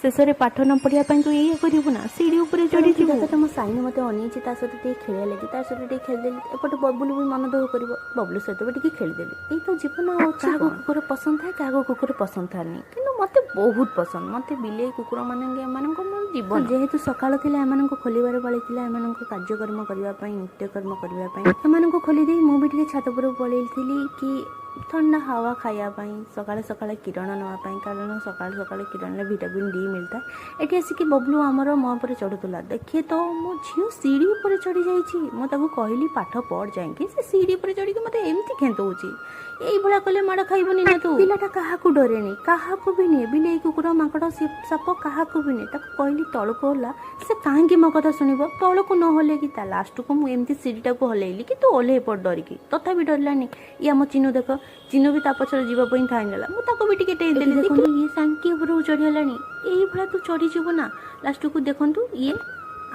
शेष में पाठ न पढ़ाई तू ये करू ना सीढ़ी उपर चढ़ी तो मो साइन मत अनईची सहित खेल लगी सहित खेलदेली एपटे बबलू भी मन दुख कर बबलू सहित भी खेलदेली यही तो जीवन क्या कुकुर पसंद था क्या कुकुर पसंद था नहीं कि मत बहुत पसंद मत बिले कुकुर मान जीवन जेहेतु सकाल थी एम खोलबार पाई एम कार्यक्रम करने नित्यकर्म करने खोलीदे मुझे छात पर पलि कि ठंडा हवा खायापाई सकाଳେ सकाଳେ किरण नापी कारण सकाଳେ सकाଳେ किरण में विटामिन डी मिलता है। ये आसिक बबलू आमर मो पर चढ़ुला देखिए तो मो झील सीढ़ी पर चढ़ी जाइए कहली पाठ पढ़ जाए से सीढ़ी पर चढ़ी मत एमती खेतौची यही भाया कले माड़ खाइबनी ना तू पिलाटा क्या डरेनी क्या भी नहीं बिले कुकुर माकड़ साप क्या भी नहीं कहली तलक होला से कहीं मो कथा शुणव तलक न हल कि लास्ट को मुझे सीढ़ीटा को हल्ली कि तू ओल्हे पड़ डरिकी तथापि डरलानी ये आम चिन्ह देख चिन्ह भी पछर जीवाई थाई ना मुझे भी टे टेदेली ये सांकी ऊपर चढ़ीगला यही भाया तू चढ़ीजु ना लास्ट को देखु ये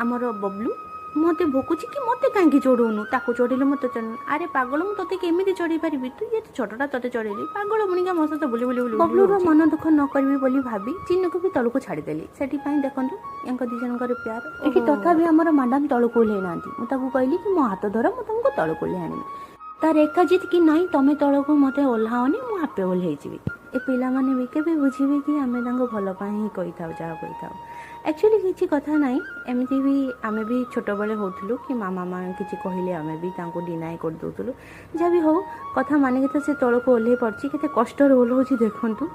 आमर बबलू मत भोकुची कि मत कहीं चढ़ौनु ताको चढ़ेले मत चढ़ अरे पागल मुझे केमी चढ़ी पारि तू ये छोटा ते चढ़ेली पागल मुणिका मो सहित बुले बुले बबलूर मन दुख न करी बोली भाभी चिन्ह को भी तलक छाड़देली से देखु या दी जन प्यार ये तथापि आमर मैडम तलक ओह्लै ना मुझे कहली कि मो हाथ धर मुझे तुमको तलक ओह्लै आनी तार एका जीत कि नाई तुम तलक मत ओह्लाओनी मुझे आपे ओह्लै ए पिला माने भी केबे बुझिबे कि आमे तांको भल पाई ही कहि थाउ जा कहि थाउ एक्चुअली किसी कथा ना एमती भी आमे भी छोट बेले होथलु कि मामा मान किसी कहले आमे भी तांको डिनाई कर दोथलु जहाँ भी हो कथा मानिक तो से तल को ओह्लै पड़ची केते कष्ट ओह्लौची देखंतु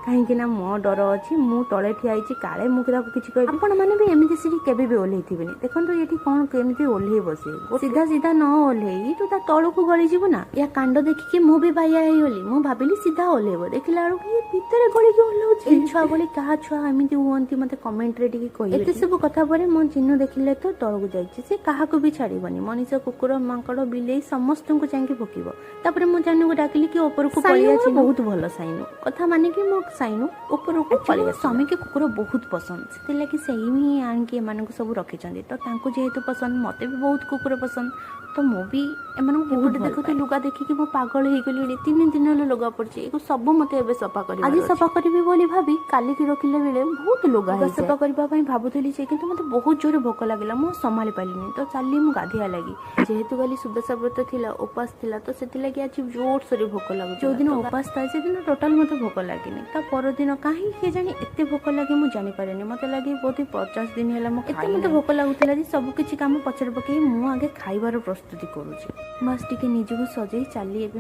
कहीं ना मो डर अच्छी मु तले ठिया काले मुझे किसी कह आपण मैंने भी एमती सीढ़ी केबे भी ओह्लै थिबेनी देखंतु ये कौन केमती ओह्लै बसे सीधा सीधा न ओह्लै तो ता तल को गली जीव ना या कांड देखिकी मु भी बाया हे गली मु भाबिली सीधा ओह्लैब देखला ये भितर गली के ओह्लौची छुआ बोली क्या छुआ एमती हुअंती मते कमेंट रे एत सब कथा पर मो चिन्ह देखिले तो तलक जाइए से क्या भी छाड़बनी मनीष कुकुर माकड़ बिले समस्त को चाहिए भोकब तापर मो जानू को डाकिली कि ऊपर को पलिया बहुत भल साइनु कथा माने कि मो साइनु ऊपर को पलिया स्वामी के कुकुर बहुत पसंद से लगी सही ही आनिकी एम सब रखी तो जेहेतु पसंद मत भी बहुत कुकुर पसंद तो मु भी एम बहुत देखते लुगा देखिकी मो पागल हो गली 3 दिन लुगा पड़ी सब मत सफा कर आज सफा करी बोली भाभी काली की रखिले बेले बहुत लुगा सफा करने भावुली कि मत बहुत जोर भोक लगे मुझे संभाली पारिनी तो चली मुझे गाधिया लगी जेहेतु गली सुदशा व्रत थी उपास थी तो से आज जोर सोरे भोक लगे जो दिन उपास था से दिन टोटाल मत भोक लगे परदिन कहीं किए जानी एत भोक लगे मुझे जानीपारे मत लगे बोध 50 दिन है मत भोक लगुला सबकि कम पचर पकई मुझे खाइबार प्रस्तुति करुँची बस टे निजक सजे चली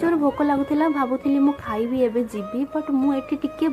जोर भोक लगुला भावुली मुझे खाइबी एवं जीवी बट मुझे